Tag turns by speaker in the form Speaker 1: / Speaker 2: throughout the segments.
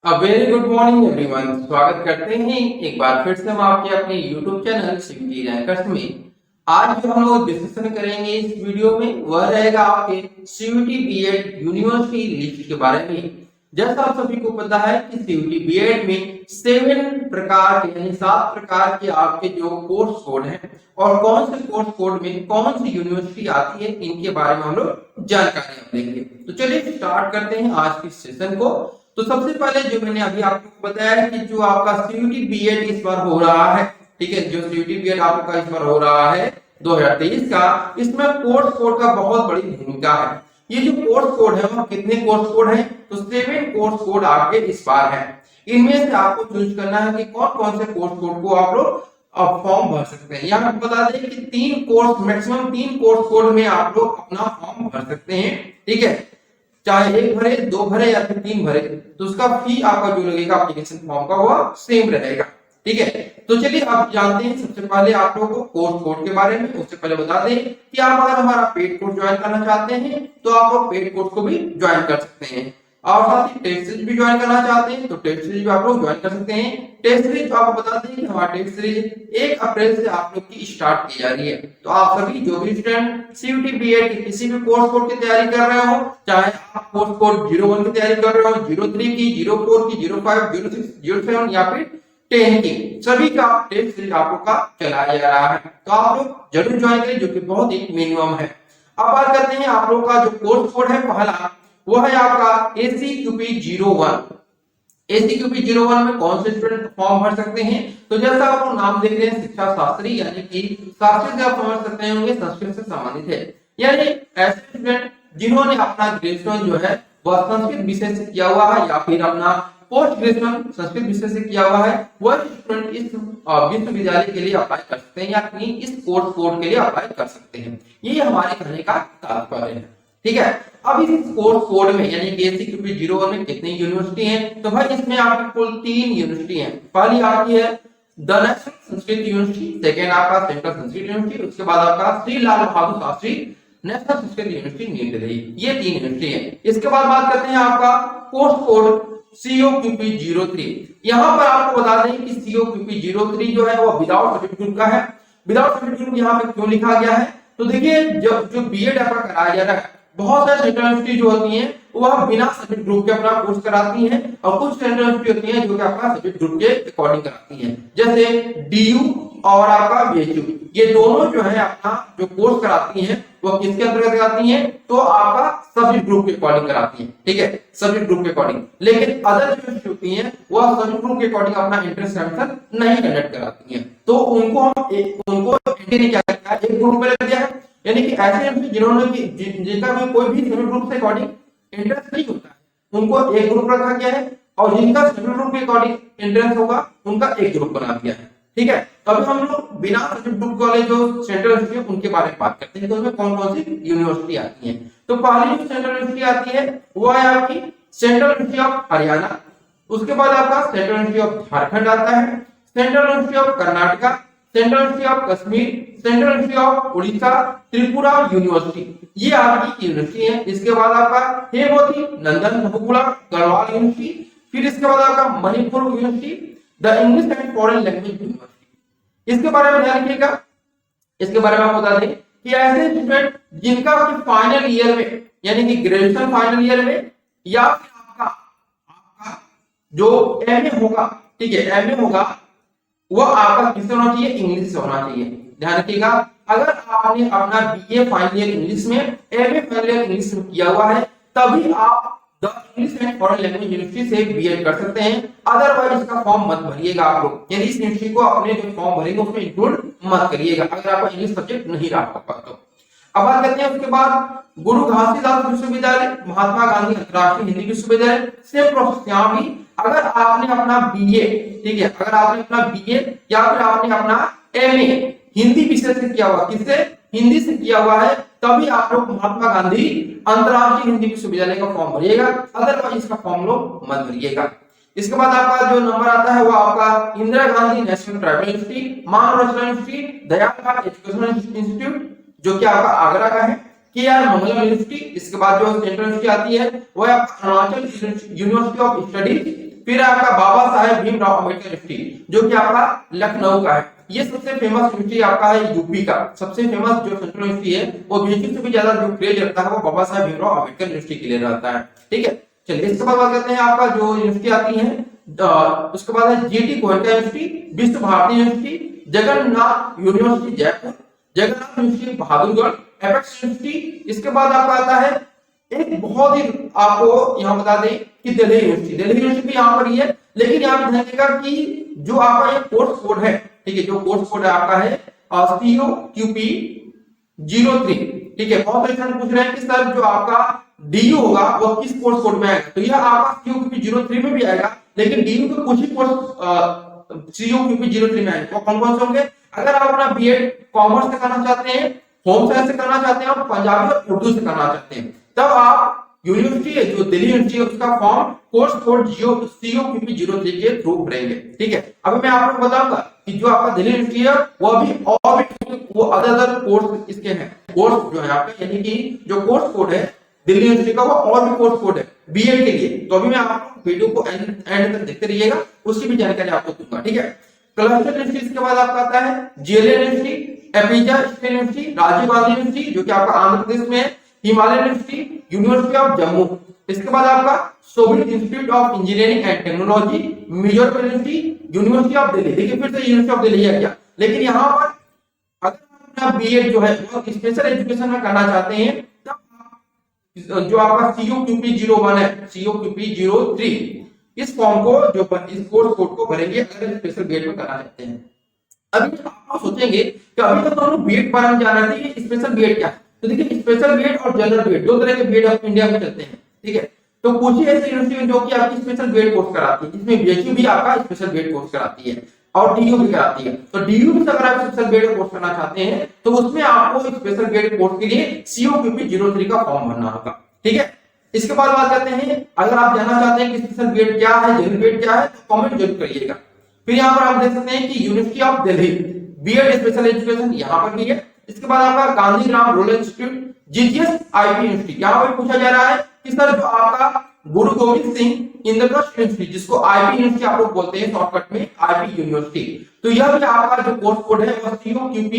Speaker 1: Very good morning everyone. स्वागत करते हैं एक बार फिर से हम आपके अपने यूट्यूब चैनल सीयूटी रैंकर्स में। आज जो हम लोग डिस्कशन करेंगे इस वीडियो में वह रहेगा आपके सीयूटी बीएड यूनिवर्सिटी लिस्ट के बारे में। जैसा आप सभी को पता है कि सीयूटी बीएड में 7 प्रकार के यानी 7 प्रकार के आपके जो कोर्स कोड हैं और कौन से कोर्स कोड में कौन सी यूनिवर्सिटी आती है इनके बारे में हम लोग जानकारी देंगे। तो चलिए स्टार्ट करते हैं आज के सेशन को। तो सबसे पहले जो मैंने अभी आपको बताया कि जो आपका सीयूटी बीएड इस बार हो रहा है, ठीक है, जो सीयूटी बीएड आपका इस बार हो रहा है 2023 का, इसमें कोर्स कोड का बहुत बड़ी भूमिका है। ये जो कोर्स कोड है वो कितने कोर्स कोड है? तो 7 कोर्स कोड आपके इस बार है। इनमें से आपको चूज करना है कि कौन कौन से कोर्स कोड को आप लोग फॉर्म भर सकते हैं। यहाँ बता दें कि 3 कोर्स, मैक्सिमम 3 कोर्स कोड में आप लोग अपना फॉर्म भर सकते हैं, ठीक है। चाहे एक भरे, 2 भरे या फिर 3 भरे, तो उसका फी आपका जो लगेगा एप्लीकेशन फॉर्म का वह सेम रहेगा, ठीक है। तो चलिए आप जानते हैं सबसे पहले आप लोगों को कोर्स कोड के बारे में। उससे पहले बता दें कि आप अगर हमारा पेड कोर्स ज्वाइन करना चाहते हैं तो आप लोग पेड कोर्स को भी ज्वाइन कर सकते हैं, और साथ ही टेस्ट सीरीज भी ज्वाइन करना चाहते हैं तो टेस्ट सीरीज भी आप लोग ज्वाइन कर सकते हैं। टेस्ट सीरीज आपको बता दें कि हमारा टेस्ट सीरीज 1 अप्रैल से आप लोग की स्टार्ट की जा रही है। तो आप सभी जो भी स्टूडेंट सीयूटी बीएड की किसी भी कोर्स कोड की तैयारी कर रहे हो, चाहे आप कोर्स कोड 01 की तैयारी कर रहे हो, 03 की, 04 की, 05, 06, 07 या फिर 10 की, सभी का टेस्ट सीरीज आपको का चलाया जा रहा है। तो आप लोग जरूर ज्वाइन करें, जो कि बहुत ही मिनिमम है। अब बात करते हैं आप लोग का जो कोर्स कोड है पहला, वो है आपका ACQP 01। ACQP 01 में कौन से स्टूडेंट फॉर्म भर सकते हैं? तो जैसा आप लोग नाम देख रहे हैं, शिक्षा शास्त्री, यानी कि शास्त्री से आप समझ सकते होंगे संस्कृत से संबंधित है, यानी ऐसे स्टूडेंट जिन्होंने अपना ग्रेजुएशन जो है वह संस्कृत विषय से किया हुआ है या फिर अपना पोस्ट ग्रेजुएशन संस्कृत विषय से किया हुआ है, वह स्टूडेंट इस विश्वविद्यालय के लिए अप्लाई कर सकते हैं या अपनी इस कोर्स कोड के लिए अप्लाई कर सकते हैं। ये हमारे कहने का तात्पर्य है, ठीक है। अब इस कोर्स कोड में यानी कि ACQP 01 में कितनी यूनिवर्सिटी हैं? तो भाई इसमें आपकी कुल 3 यूनिवर्सिटी हैं। पहली आपकी है the national Sanskrit university, second आपका सेंट्रल संस्कृत यूनिवर्सिटी, उसके बाद आपका श्री लाल बहादुर शास्त्री नेशनल संस्कृत यूनिवर्सिटी न्यू दिल्ली। ये 3 यूनिवर्सिटी है। इसके बाद बात करते हैं आपका कोर्स कोड COQP 03। यहाँ पर आपको बता दें कि COQP 03 जो है वो विदाउट सब्जेक्ट ग्रुप का है। विदाउट सब्जेक्ट ग्रुप यहाँ पे क्यों लिखा गया है? तो देखिए जब जो बीएड आपका कराया जा रहा है, बहुत सारे सेंट्रल यूनिवर्सिटी जो होती हैं वह बिना सब्जेक्ट ग्रुप के अपना कोर्स कराती हैं, और कुछ सेंट्रल यूनिवर्सिटी होती हैं जो कि आपका सब्जेक्ट ग्रुप के अकॉर्डिंग कराती हैं, जैसे डीयू और आपका बीएचयू। ये दोनों जो है अपना जो कोर्स कराती हैं वो किसके अंतर्गत कराती हैं? तो आपका सब्जेक्ट ग्रुप के अकॉर्डिंग कराती हैं, ठीक है, सब्जेक्ट ग्रुप के अकॉर्डिंग। लेकिन अदर जो यूनिवर्सिटी होती हैं वह सब्जेक्ट ग्रुप के अकॉर्डिंग अपना एंट्रेंस एग्जामिनेशन नहीं कंडक्ट कराती हैं, तो उनको हम उनको एंट्री क्या किया है, एक ग्रुप में रख दिया है। यानी कि ऐसे जिन्होंने जिनका भी कोई भी सब्जेक्ट ग्रुप से अकॉर्डिंग एंट्रेंस नहीं होता है उनको एक ग्रुप रखा गया है, और जिनका सब्जेक्ट ग्रुप के अकॉर्डिंग एंट्रेंस होगा उनका एक ग्रुप बना दिया है, ठीक है। तभी हम लोग बिना सब्जेक्ट ग्रुप वाले जो सेंट्रल यूनिवर्सिटी है उनके बारे में बात करते हैं। तो उसमें कौन कौन सी यूनिवर्सिटी आती है? तो पहली जो सेंट्रल यूनिवर्सिटी आती है वो है आपकी सेंट्रल यूनिवर्सिटी ऑफ हरियाणा, उसके बाद आपका सेंट्रल यूनिवर्सिटी ऑफ झारखंड आता है, central university of Karnataka, central university of Kashmir, central university of Orissa, Tripura university, ये आपकी यूनिवर्सिटी है। इसके बाद आपका हेमवती नंदन बहुगुणा गढ़वाल यूनिवर्सिटी, फिर इसके बाद आपका Manipur university, the English and foreign language university. इसके बारे में ध्यान रखिएगा। इसके बारे में आपको बता दें कि ऐसे स्टूडेंट जिनका फाइनल ईयर में यानी कि ग्रेजुएशन फाइनल ईयर में या फिर आपका जो एमए होगा, ठीक है, एमए होगा, वो आपका किससे होना चाहिए? इंग्लिश से होना चाहिए। ध्यान रखिएगा, अगर आपने अपना बीए फाइनल ईयर इंग्लिश में, एमए फाइनल ईयर इंग्लिश में किया हुआ है, तभी आप the English and foreign language university से बीएड कर सकते हैं। अदरवाइज इसका फॉर्म मत भरिएगा आप लोग, यानी इस यूनिवर्सिटी को अपने जो फॉर्म भरेंगे उसमें इंक्लूड मत करिएगा अगर आपका इंग्लिश सब्जेक्ट नहीं रहा होगा तो। अब बात करते हैं उसके बाद गुरु घासीदास विश्वविद्यालय, महात्मा गांधी अंतरराष्ट्रीय हिंदी विश्वविद्यालय, सेम प्रोसेस यहाँ भी। अगर आपने अपना बीए, ठीक है, अगर आपने अपना बीए या फिर आपने अपना एमए हिंदी विषय से किया हुआ, किससे? हिंदी से किया हुआ है, तभी आप लोग महात्मा गांधी अंतरराष्ट्रीय हिंदी विश्वविद्यालय का फॉर्म भरिएगा, अदरवाइज इसका फॉर्म लोग मत भरिएगा। इसके बाद आपका जो नंबर आता है वो आपका Indira Gandhi national tribal university, Manav university, Dayal educational institute जो कि आपका आगरा का है, केआर मंगलम यूनिवर्सिटी। इसके बाद जो सेंट्रल यूनिवर्सिटी आती है वो है अरुणाचल यूनिवर्सिटी ऑफ स्टडीज, फिर आपका बाबा साहेब भीमराव अम्बेडकर यूनिवर्सिटी जो कि आपका लखनऊ का है। ये सबसे फेमस यूनिवर्सिटी आपका है यूपी का। सबसे फेमस जो सेंट्रल यूनिवर्सिटी है वो बीएचयू से भी ज्यादा जो क्रेज रखता है वो बाबा साहेब भीमराव अम्बेडकर यूनिवर्सिटी के लिए रहता है। ठीक है, चलिए इसके बाद बात करते हैं आपका जो यूनिवर्सिटी आती है उसके बाद है GT Goenka university, Vishwa Bharati university, Jagannath university Jaipur, Jagannath university Bahadurgarh, apex university. इसके बाद आपका आता है एक बहुत ही आपको यहाँ बता दें कि दिल्ली यूनिवर्सिटी। दिल्ली यूनिवर्सिटी भी यहाँ पर ही है, लेकिन यहाँ पे ध्यान देगा कि जो आपका ये कोर्स कोड है, ठीक है, जो कोर्स कोड है आपका है COQP 03। ठीक है, बहुत सारे पूछ रहे हैं कि सर जो आपका DU होगा वो किस कोर्स कोड में आएगा, तो यह आपका COQP 03 में भी आएगा, लेकिन DU के कुछ ही कोर्स COQP 03 में आएंगे। कौन कौन से होंगे? अगर आप अपना बीएड कॉमर्स से करना चाहते हैं, होम साइंस से करना चाहते हैं और पंजाबी और उर्दू से करना चाहते हैं, तब आप यूनिवर्सिटी है जो दिल्ली यूनिवर्सिटी है उसका फॉर्म कोर्स कोड COQP 03 के थ्रू भरेंगे। ठीक है, अभी मैं आप लोग बताऊंगा कि जो आपका दिल्ली यूनिवर्सिटी है वो अभी और भी वो अदर कोर्स इसके हैं, कोर्स जो है आपका, यानी कि जो कोर्स कोड है दिल्ली यूनिवर्सिटी का वो और भी कोर्स कोड है बीएड के लिए। तो अभी मैं आपको वीडियो को एंड तक देखते रहिएगा, उसकी भी जानकारी आपको दूंगा। ठीक है, क्लस्टर यूनिवर्सिटी के बाद आपका आता है जेएलए यूनिवर्सिटी, एपीजा state university, Rajiv Gandhi university जो कि आपका आंध्र प्रदेश में है, Himalaya university, university of Jammu. इसके बाद आपका Soviet institute of engineering and technology, Mizoram university, university of Delhi. देखिए फिर से यूनिवर्सिटी ऑफ दिल्ली है क्या, लेकिन यहाँ पर अगर आप अपना बीएड जो है वो स्पेशल एजुकेशन में करना चाहते हैं तब जो आपका COQP 01 है, COQP 03 इस फॉर्म को जो इस कोर्स कोड को भरेंगे अगर स्पेशल बीएड में करना चाहते हैं। अभी आप सोचेंगे कि अभी तक हम बीएड बारे में जान रहे थे, ये स्पेशल बीएड क्या है? तो देखिए स्पेशल बीएड और जनरल बीएड दो तरह के बीएड आप इंडिया में चलते हैं। ठीक है, तो कुछ ही ऐसी यूनिवर्सिटी जो कि आपकी स्पेशल बीएड कोर्स कराती है, जिसमें बीएचयू भी आपका स्पेशल बीएड कोर्स कराती है और डीयू भी कराती है। तो डीयू में अगर आप स्पेशल बीएड कोर्स करना चाहते हैं तो उसमें आपको स्पेशल बीएड कोर्स के लिए COQP 03 का फॉर्म भरना होगा। ठीक है, इसके बाद बात करते हैं, अगर आप जानना चाहते हैं कि स्पेशल बीएड क्या है, जनरल बीएड क्या है, तो कमेंट जरूर करिएगा। फिर यहाँ पर आप देख सकते हैं कि university of Delhi BEd special education यहाँ पर भी है। इसके बाद आपका Gandhigram rural institute, GGS IP university. यहाँ पर पूछा जा रहा है कि सर जो आपका गुरु गोविंद सिंह इंद्रप्रस्थ यूनिवर्सिटी जिसको IP यूनिवर्सिटी आप लोग बोलते हैं शॉर्टकट में IP यूनिवर्सिटी, तो यह भी आपका जो कोर्स कोड है वह COQP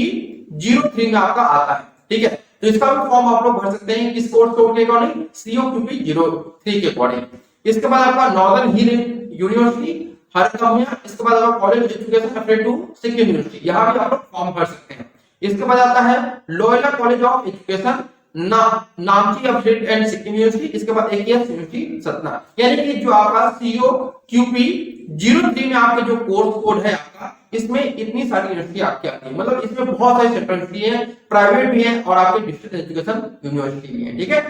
Speaker 1: 03 में आपका आता है। ठीक है, तो इसका भी फॉर्म आप लोग भर सकते हैं किस कोर्स कोड के अकॉर्डिंग, COQP 03 के अकॉर्डिंग। इसके बाद आपका नॉर्दर्न हिल यूनिवर्सिटी हरकमिया, इसके बाद आपका college education affair to Sikkim university, यहाँ भी आप लोग फॉर्म भर सकते हैं। इसके बाद आता है Loyola college of education Namchi update and Sikkim university, इसके बाद AKS यूनिवर्सिटी सतना। यानी कि जो आपका COQP 03 में आपके जो कोर्स कोड है आपका, इसमें इतनी सारी यूनिवर्सिटी आपकी आती है, मतलब इसमें बहुत सारी सेंट्रल यूनिवर्सिटी है, प्राइवेट भी है और आपके डिस्ट्रिक्ट एजुकेशन यूनिवर्सिटी भी है। ठीक है,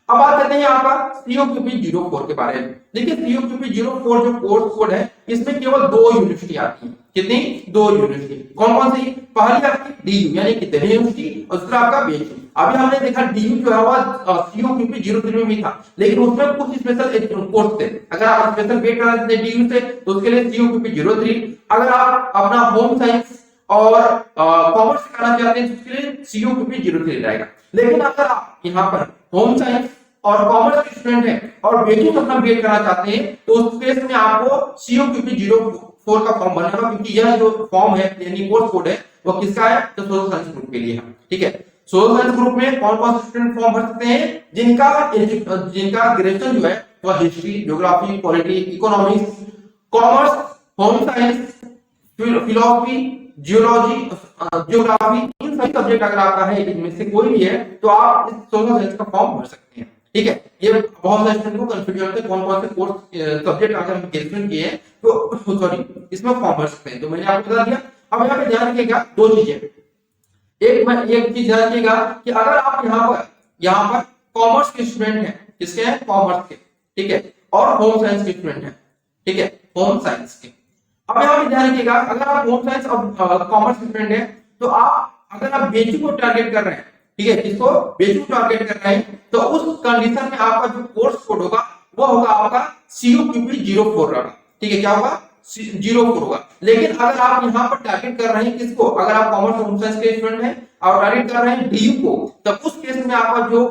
Speaker 1: अब बात करते हैं आपका COQP 04 के बारे में। देखिए COQP 04 जो कोर्स कोड है इसमें केवल 2 यूनिवर्सिटी आती है। कितनी? 2 यूनिवर्सिटी। कौन कौन सी? पहली आपकी DU यानी कि दिल्ली यूनिवर्सिटी और दूसरा आपका BHU। अभी हमने देखा DU जो है वह COQP 03 में भी था, लेकिन उसमें कुछ स्पेशल कोर्स थे। अगर आप स्पेशल बीएड करना चाहते हैं DU से तो उसके लिए COQP 03, अगर आप अपना होम साइंस और कॉमर्स करना चाहते हैं तो उसके लिए COQP 03 रहेगा। लेकिन अगर आप यहाँ पर होम साइंस और कॉमर्स के स्टूडेंट हैं और BHU से अपना बीएड करना चाहते हैं तो उस केस में आपको COQP 04 का फॉर्म भरना होगा, क्योंकि यह जो फॉर्म है यानी कोर्स कोड है वो किसका है? तो सोशल साइंस ग्रुप के लिए है। ठीक है, सोशल साइंस ग्रुप में कौन कौन से स्टूडेंट फॉर्म भर सकते हैं? जिनका ग्रेजुएशन जो है वह history, geography, polity, economics, commerce, home science, philosophy, geology, geography, इन सभी सब्जेक्ट अगर आपका है इनमें से कोई भी है तो आप इस सोशल साइंस का फॉर्म भर सकते हैं। ठीक है, ये बहुत सारे स्टूडेंट को कंफ्यूजन होता है कौन कौन से कोर्स सब्जेक्ट अगर हम ग्रेजुएशन किए हैं तो सॉरी इसमें फॉर्म भर सकते हैं। तो मैंने आपको बता दिया। अब यहाँ पे ध्यान रखिएगा 2 चीजें। एक चीज ध्यान रखिएगा कि अगर आप यहाँ पर कॉमर्स के स्टूडेंट हैं, किसके हैं? कॉमर्स के। ठीक है, और होम साइंस के स्टूडेंट हैं। ठीक है, होम साइंस के। अब यहाँ पे ध्यान रखिएगा अगर आप होम साइंस और कॉमर्स के स्टूडेंट हैं तो आप अगर आप BHU को टारगेट कर रहे हैं, ठीक है, किसको? BHU टारगेट कर रहे हैं, तो उस कंडीशन में आपका जो कोर्स कोड होगा वो होगा आपका COQP 04 होगा। ठीक है, क्या होगा? 04 होगा। लेकिन अगर आप यहाँ पर टारगेट कर रहे हैं किसको? अगर आप कॉमर्स और होम साइंस के स्टूडेंट हैं और टारगेट कर रहे हैं DU को, तब उस केस में आपका जो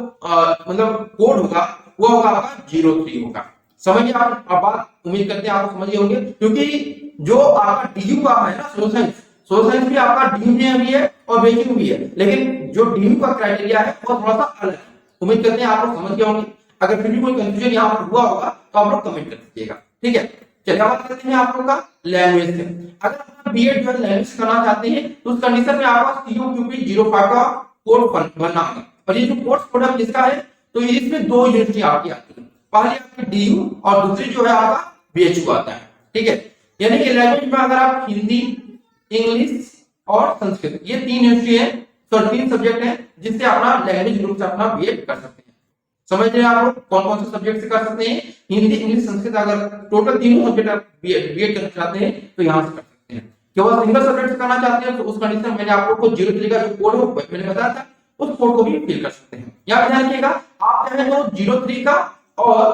Speaker 1: मतलब कोड होगा वो होगा आपका 03 होगा। समझिए आप, बात उम्मीद करते हैं आप समझ गए होंगे, क्योंकि जो आपका डीयू का है ना सोशल साइंस भी आपका डीयू में भी है और बेसिक भी है, लेकिन जो डीयू का क्राइटेरिया है वो थोड़ा सा अलग है। उम्मीद करते हैं आप लोग समझ गए होंगे। अगर फिर भी कोई कंफ्यूजन यहाँ पर हुआ होगा तो आप लोग कमेंट कर दीजिएगा, ठीक है। चलिए बात करते हैं आप लोग का लैंग्वेज से। अगर आप बीएड जो है लैंग्वेज करना चाहते हैं तो उस कंडीशन में आपका CUQP 05 का कोड भरना होगा। और ये जो कोर्स प्रोडक्ट जिसका है तो इसमें दो यूनिवर्सिटी आपकी आती है, पहली आपकी डीयू और दूसरी जो है आपका BHU आता है, ठीक है। यानी कि लैंग्वेज में अगर आप हिंदी, इंग्लिश और संस्कृत, ये तीन यूनिवर्सिटी है, तो तीन सब्जेक्ट है जिससे अपना लैंग्वेज ग्रुप से अपना बीएड कर सकते हैं। समझ रहे हैं आप लोग कौन कौन से सब्जेक्ट से कर सकते हैं? हिंदी, इंग्लिश, संस्कृत, अगर टोटल तीनों सब्जेक्ट आप बीएड करना चाहते हैं तो यहाँ से कर सकते हैं। केवल सिंगल सब्जेक्ट से करना चाहते हैं तो उस कंडीशन मैंने आप लोग को 03 का जो कोड है मैंने बताया था, उस कोड को भी फिल कर सकते हैं। यहाँ ध्यान रखिएगा, आप चाहे तो 03 का और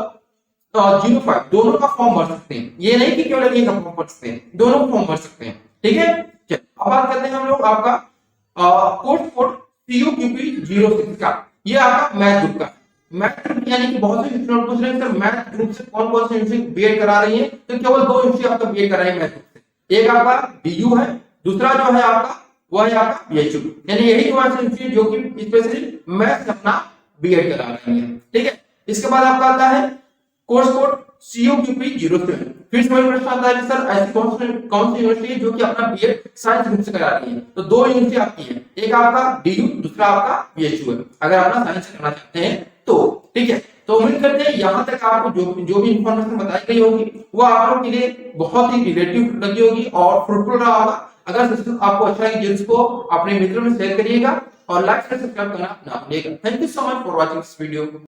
Speaker 1: 05 दोनों का फॉर्म भर सकते हैं। ये नहीं कि केवल एक का फॉर्म भर सकते हैं, दोनों का फॉर्म भर सकते हैं, ठीक है। अब बात करते हैं हम लोग आपका कोर्स कोड CUQP 06 का। ये आपका मैथ ग्रुप का, मैथ ग्रुप यानी कि बहुत से स्टूडेंट पूछ रहे हैं सर मैथ ग्रुप से कौन कौन से यूनिवर्सिटी बीएड करा रही है, तो केवल दो यूनिवर्सिटी आपका बीएड करा रही है मैथ ग्रुप से। एक आपका डीयू है, दूसरा जो है आपका वो है आपका BHU, यानी यही दो यूनिवर्सिटी जो कि स्पेशली मैथ से अपना बीएड करा रही है, ठीक है। इसके बाद आपका आता है कोर्स कोड CUQP 07। फिर से वही प्रश्न आता है कि सर ऐसी कौन सी यूनिवर्सिटी है जो कि अपना बीएड साइंस ग्रुप से करा रही है, तो दो यूनिवर्सिटी आपकी है, एक आपका डीयू, दूसरा आपका BHU है, अगर अपना साइंस करना चाहते हैं तो, ठीक है। तो उम्मीद करते हैं यहाँ तक आपको जो भी इंफॉर्मेशन बताई गई होगी वो आप लोग के लिए बहुत ही रिलेटिव लगी होगी और फ्रूटफुल रहा होगा। अगर सेशन आपको अच्छा लगे तो इसको अपने मित्रों में शेयर करिएगा और लाइक और सब्सक्राइब करना ना भूलिएगा। Thank you so much for watching this video.